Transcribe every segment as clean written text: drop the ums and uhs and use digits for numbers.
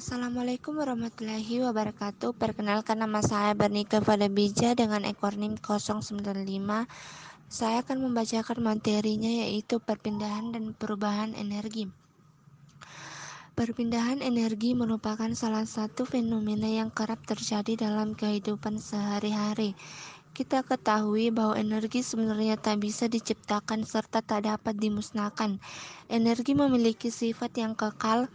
Assalamualaikum warahmatullahi wabarakatuh. Perkenalkan, nama saya Bernika Fadabija dengan ekor NIM 095. Saya akan membacakan materinya, yaitu perpindahan dan perubahan energi. Perpindahan energi merupakan salah satu fenomena yang kerap terjadi dalam kehidupan sehari-hari. Kita ketahui bahwa energi sebenarnya tak bisa diciptakan serta tak dapat dimusnahkan. Energi memiliki sifat yang kekal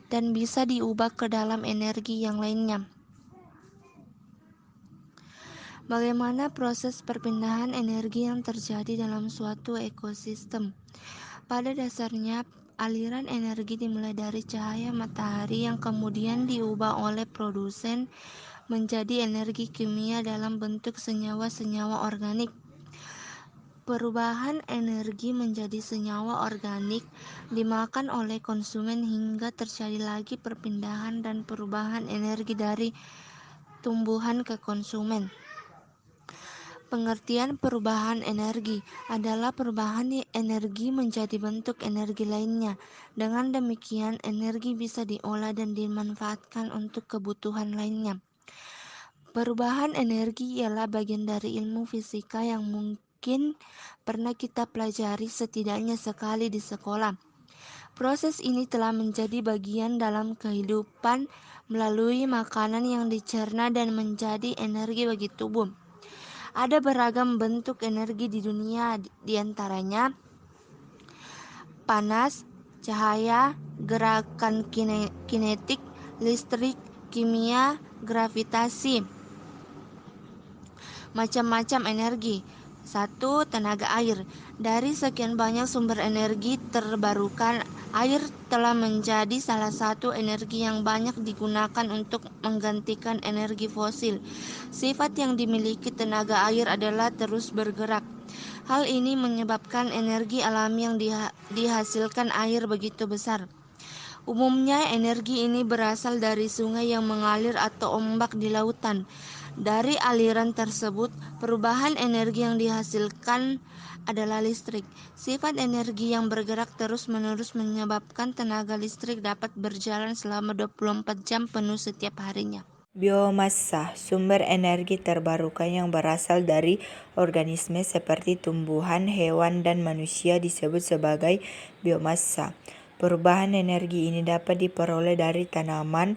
dan bisa diubah ke dalam energi yang lainnya. Bagaimana proses perpindahan energi yang terjadi dalam suatu ekosistem? Pada dasarnya, aliran energi dimulai dari cahaya matahari yang kemudian diubah oleh produsen menjadi energi kimia dalam bentuk senyawa-senyawa organik. Perubahan energi menjadi senyawa organik dimakan oleh konsumen hingga terjadi lagi perpindahan dan perubahan energi dari tumbuhan ke konsumen. Pengertian perubahan energi adalah perubahan energi menjadi bentuk energi lainnya. Dengan demikian, energi bisa diolah dan dimanfaatkan untuk kebutuhan lainnya. Perubahan energi ialah bagian dari ilmu fisika yang mungkin pernah kita pelajari setidaknya sekali di sekolah. Proses ini telah menjadi bagian dalam kehidupan melalui makanan yang dicerna dan menjadi energi bagi tubuh. Ada beragam bentuk energi di dunia, diantaranya panas, cahaya, gerakan kinetik, listrik, kimia, gravitasi. Macam-macam energi. 1. Tenaga air. Dari sekian banyak sumber energi terbarukan, air telah menjadi salah satu energi yang banyak digunakan untuk menggantikan energi fosil. Sifat yang dimiliki tenaga air adalah terus bergerak. Hal ini menyebabkan energi alami yang dihasilkan air begitu besar. Umumnya energi ini berasal dari sungai yang mengalir atau ombak di lautan. Dari aliran tersebut, perubahan energi yang dihasilkan adalah listrik. Sifat energi yang bergerak terus-menerus menyebabkan tenaga listrik dapat berjalan selama 24 jam penuh setiap harinya. Biomassa, sumber energi terbarukan yang berasal dari organisme seperti tumbuhan, hewan, dan manusia disebut sebagai biomassa. Perubahan energi ini dapat diperoleh dari tanaman,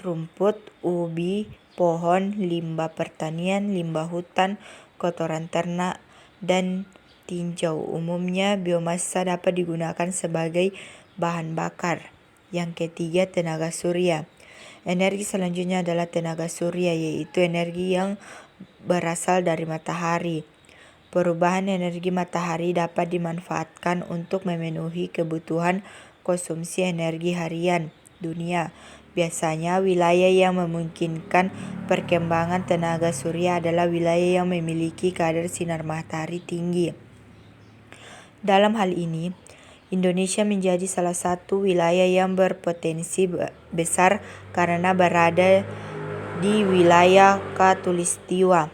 rumput, ubi, pohon, limbah pertanian, limbah hutan, kotoran ternak, dan tinjau. Umumnya, biomassa dapat digunakan sebagai bahan bakar. Yang ketiga, tenaga surya. Energi selanjutnya adalah tenaga surya, yaitu energi yang berasal dari matahari. Perubahan energi matahari dapat dimanfaatkan untuk memenuhi kebutuhan konsumsi energi harian dunia. Biasanya, wilayah yang memungkinkan perkembangan tenaga surya adalah wilayah yang memiliki kadar sinar matahari tinggi. Dalam hal ini, Indonesia menjadi salah satu wilayah yang berpotensi besar karena berada di wilayah Khatulistiwa.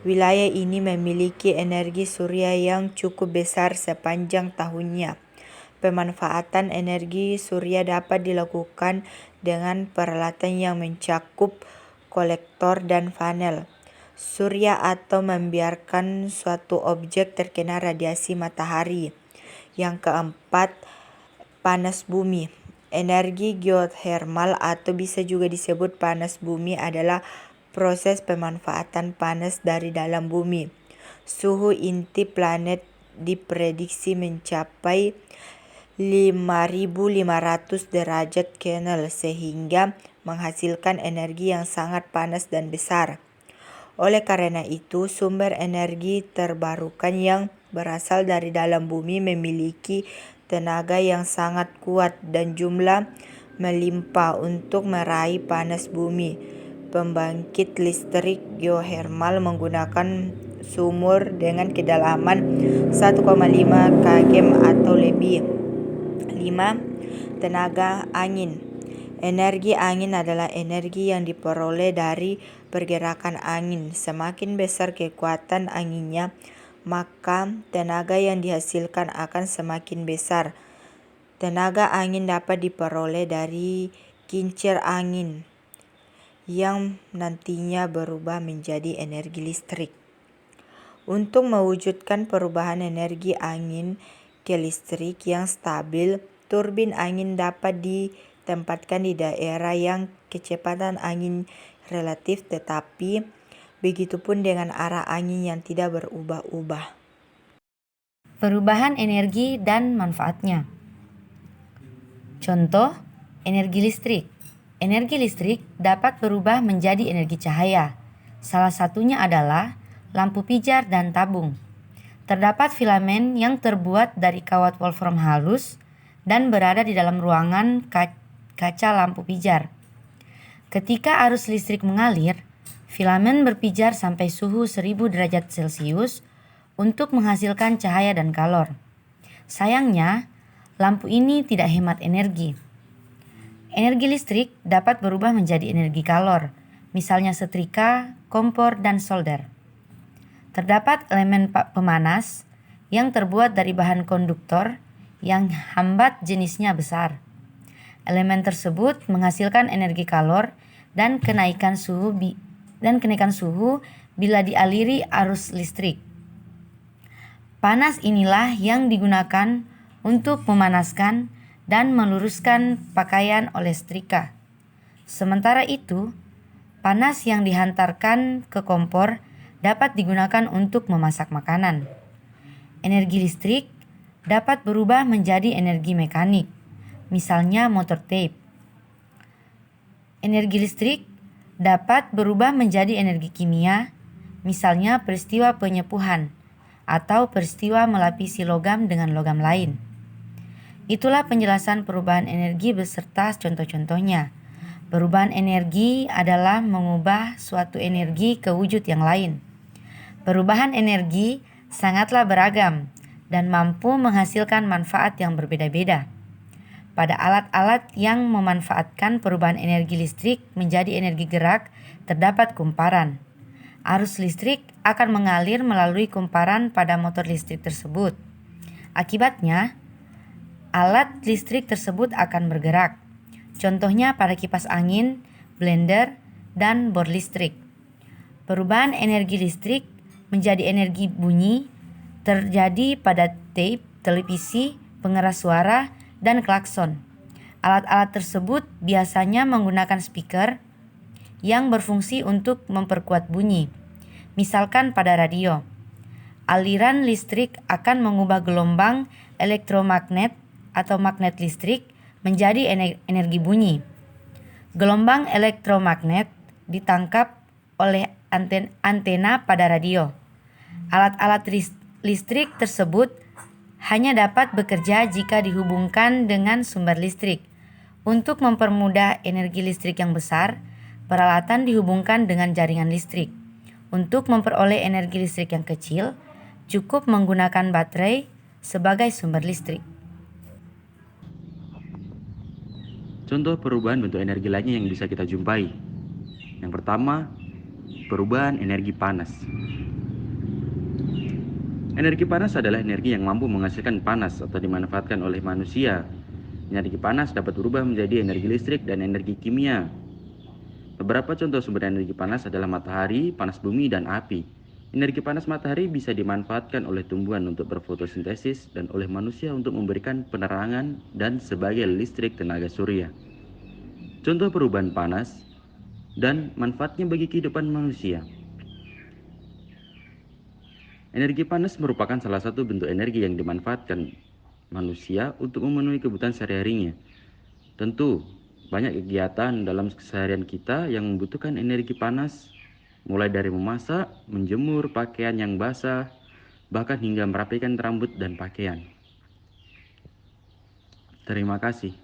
Wilayah ini memiliki energi surya yang cukup besar sepanjang tahunnya. Pemanfaatan energi surya dapat dilakukan dengan peralatan yang mencakup kolektor dan panel surya atau membiarkan suatu objek terkena radiasi matahari. Yang keempat, panas bumi. Energi geothermal atau bisa juga disebut panas bumi adalah proses pemanfaatan panas dari dalam bumi. Suhu inti planet diprediksi mencapai 5.500 derajat Kelvin sehingga menghasilkan energi yang sangat panas dan besar. Oleh karena itu, sumber energi terbarukan yang berasal dari dalam bumi memiliki tenaga yang sangat kuat dan jumlah melimpah untuk meraih panas bumi. Pembangkit listrik geothermal menggunakan sumur dengan kedalaman 1,5 km atau lebih. 5. Tenaga angin. Energi angin adalah energi yang diperoleh dari pergerakan angin. Semakin besar kekuatan anginnya, maka tenaga yang dihasilkan akan semakin besar. Tenaga angin dapat diperoleh dari kincir angin yang nantinya berubah menjadi energi listrik. Untuk mewujudkan perubahan energi angin ke listrik yang stabil, turbin angin dapat ditempatkan di daerah yang kecepatan angin relatif tetapi begitupun dengan arah angin yang tidak berubah-ubah. Perubahan energi dan manfaatnya. Contoh, energi listrik. Energi listrik dapat berubah menjadi energi cahaya. Salah satunya adalah lampu pijar dan tabung. Terdapat filamen yang terbuat dari kawat wolfram halus dan berada di dalam ruangan kaca lampu pijar. Ketika arus listrik mengalir, filamen berpijar sampai suhu 1000 derajat Celcius untuk menghasilkan cahaya dan kalor. Sayangnya, lampu ini tidak hemat energi. Energi listrik dapat berubah menjadi energi kalor, misalnya setrika, kompor, dan solder. Terdapat elemen pemanas yang terbuat dari bahan konduktor yang hambat jenisnya besar. Elemen tersebut menghasilkan energi kalor dan kenaikan suhu bila dialiri arus listrik. Panas inilah yang digunakan untuk memanaskan dan meluruskan pakaian oleh setrika. Sementara itu, panas yang dihantarkan ke kompor dapat digunakan untuk memasak makanan. Energi listrik dapat berubah menjadi energi mekanik, misalnya motor tape. Energi listrik dapat berubah menjadi energi kimia, misalnya peristiwa penyepuhan atau peristiwa melapisi logam dengan logam lain. Itulah penjelasan perubahan energi beserta contoh-contohnya. Perubahan energi adalah mengubah suatu energi ke wujud yang lain. Perubahan energi sangatlah beragam dan mampu menghasilkan manfaat yang berbeda-beda. Pada alat-alat yang memanfaatkan perubahan energi listrik menjadi energi gerak, terdapat kumparan. Arus listrik akan mengalir melalui kumparan pada motor listrik tersebut. Akibatnya, alat listrik tersebut akan bergerak. Contohnya pada kipas angin, blender, dan bor listrik. Perubahan energi listrik menjadi energi bunyi terjadi pada tape, televisi, pengeras suara, dan klakson. Alat-alat tersebut biasanya menggunakan speaker yang berfungsi untuk memperkuat bunyi. Misalkan pada radio, aliran listrik akan mengubah gelombang elektromagnet atau magnet listrik menjadi energi bunyi. Gelombang elektromagnet ditangkap oleh antena pada radio. Alat-alat listrik tersebut hanya dapat bekerja jika dihubungkan dengan sumber listrik. Untuk mempermudah energi listrik yang besar, peralatan dihubungkan dengan jaringan listrik. Untuk memperoleh energi listrik yang kecil, cukup menggunakan baterai sebagai sumber listrik. Contoh perubahan bentuk energi lainnya yang bisa kita jumpai. Yang pertama, perubahan energi panas. Energi panas adalah energi yang mampu menghasilkan panas atau dimanfaatkan oleh manusia. Energi panas dapat berubah menjadi energi listrik dan energi kimia. Beberapa contoh sumber energi panas adalah matahari, panas bumi, dan api. Energi panas matahari bisa dimanfaatkan oleh tumbuhan untuk berfotosintesis dan oleh manusia untuk memberikan penerangan dan sebagai listrik tenaga surya. Contoh perubahan panas dan manfaatnya bagi kehidupan manusia. Energi panas merupakan salah satu bentuk energi yang dimanfaatkan manusia untuk memenuhi kebutuhan sehari-harinya. Tentu, banyak kegiatan dalam keseharian kita yang membutuhkan energi panas, mulai dari memasak, menjemur pakaian yang basah, bahkan hingga merapikan rambut dan pakaian. Terima kasih.